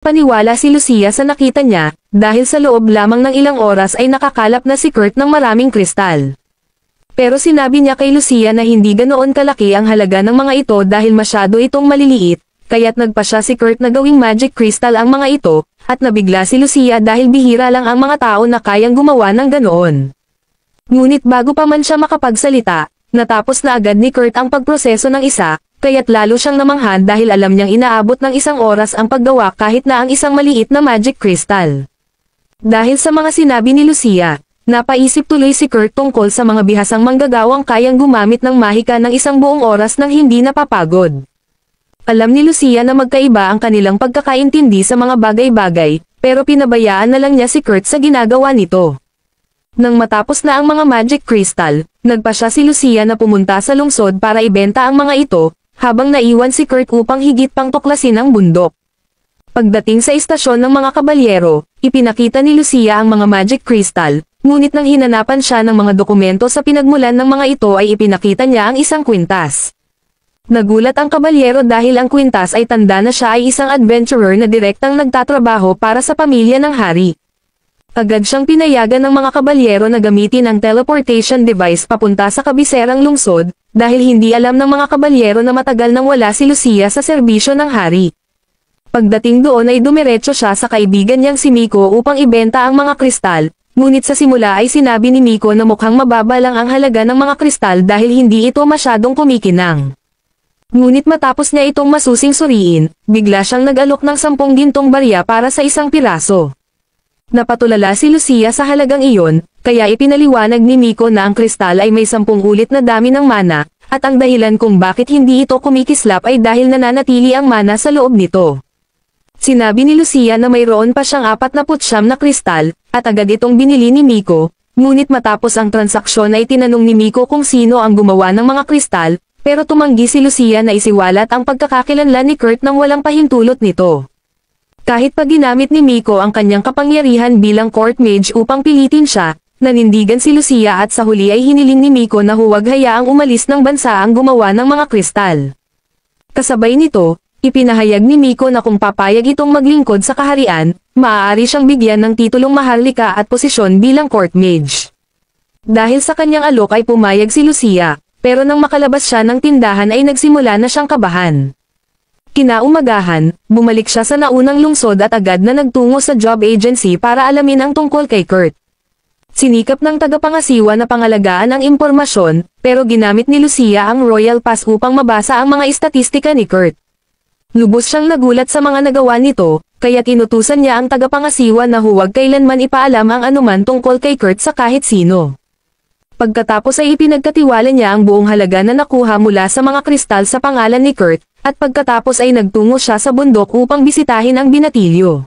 Paniwala si Lucia sa nakita niya, dahil sa loob lamang ng ilang oras ay nakakalap na si Kurt ng maraming kristal. Pero sinabi niya kay Lucia na hindi ganoon kalaki ang halaga ng mga ito dahil masyado itong maliliit, kaya't nagpa siya si Kurt na gawing magic crystal ang mga ito, at nabigla si Lucia dahil bihira lang ang mga tao na kayang gumawa ng ganoon. Ngunit bago pa man siya makapagsalita, natapos na agad ni Kurt ang pagproseso ng isa, kaya't lalo siyang namangha dahil alam niyang inaabot ng isang oras ang paggawa kahit na ang isang maliit na magic crystal. Dahil sa mga sinabi ni Lucia, napaisip tuloy si Kurt tungkol sa mga bihasang manggagawang kayang gumamit ng mahika ng isang buong oras nang hindi napapagod. Alam ni Lucia na magkaiba ang kanilang pagkakaintindi sa mga bagay-bagay, pero pinabayaan na lang niya si Kurt sa ginagawa nito. Nang matapos na ang mga magic crystal, nagpa siya si Lucia na pumunta sa lungsod para ibenta ang mga ito, habang naiwan si Kurt upang higit pang tuklasin ang bundok. Pagdating sa istasyon ng mga kabalyero, ipinakita ni Lucia ang mga magic crystal, ngunit nang hinanapan siya ng mga dokumento sa pinagmulan ng mga ito ay ipinakita niya ang isang kwintas. Nagulat ang kabalyero dahil ang kwintas ay tanda na siya ay isang adventurer na direktang nagtatrabaho para sa pamilya ng hari. Agad siyang pinayagan ng mga kabalyero na gamitin ang teleportation device papunta sa kabiserang lungsod, dahil hindi alam ng mga kabalyero na matagal nang wala si Lucia sa serbisyo ng hari. Pagdating doon ay dumiretso siya sa kaibigan niyang si Miko upang ibenta ang mga kristal, ngunit sa simula ay sinabi ni Miko na mukhang mababa lang ang halaga ng mga kristal dahil hindi ito masyadong kumikinang. Ngunit matapos niya itong masusing suriin, bigla siyang nag-alok ng 10 gintong barya para sa isang piraso. Napatulala si Lucia sa halagang iyon, kaya ipinaliwanag ni Miko na ang kristal ay may 10 ulit na dami ng mana, at ang dahilan kung bakit hindi ito kumikislap ay dahil nananatili ang mana sa loob nito. Sinabi ni Lucia na mayroon pa siyang 49 na kristal, at agad itong binili ni Miko, ngunit matapos ang transaksyon ay tinanong ni Miko kung sino ang gumawa ng mga kristal, pero tumanggi si Lucia na isiwalat ang pagkakakilanlan ni Kurt nang walang pahintulot nito. Kahit pa ginamit ni Miko ang kanyang kapangyarihan bilang court mage upang pilitin siya, nanindigan si Lucia at sa huli ay hiniling ni Miko na huwag hayaang umalis ng bansa ang gumawa ng mga kristal. Kasabay nito, ipinahayag ni Miko na kung papayag itong maglingkod sa kaharian, maaari siyang bigyan ng titulong maharlika at posisyon bilang court mage. Dahil sa kanyang alok ay pumayag si Lucia, pero nang makalabas siya ng tindahan ay nagsimula na siyang kabahan. Kinaumagahan, bumalik siya sa naunang lungsod at agad na nagtungo sa job agency para alamin ang tungkol kay Kurt. Sinikap ng tagapangasiwa na pangalagaan ang impormasyon, pero ginamit ni Lucia ang Royal Pass upang mabasa ang mga istatistika ni Kurt. Lubos siyang nagulat sa mga nagawa nito, kaya inutusan niya ang tagapangasiwa na huwag kailanman ipaalam ang anuman tungkol kay Kurt sa kahit sino. Pagkatapos ay ipinagkatiwala niya ang buong halaga na nakuha mula sa mga kristal sa pangalan ni Kurt, at pagkatapos ay nagtungo siya sa bundok upang bisitahin ang binatilyo.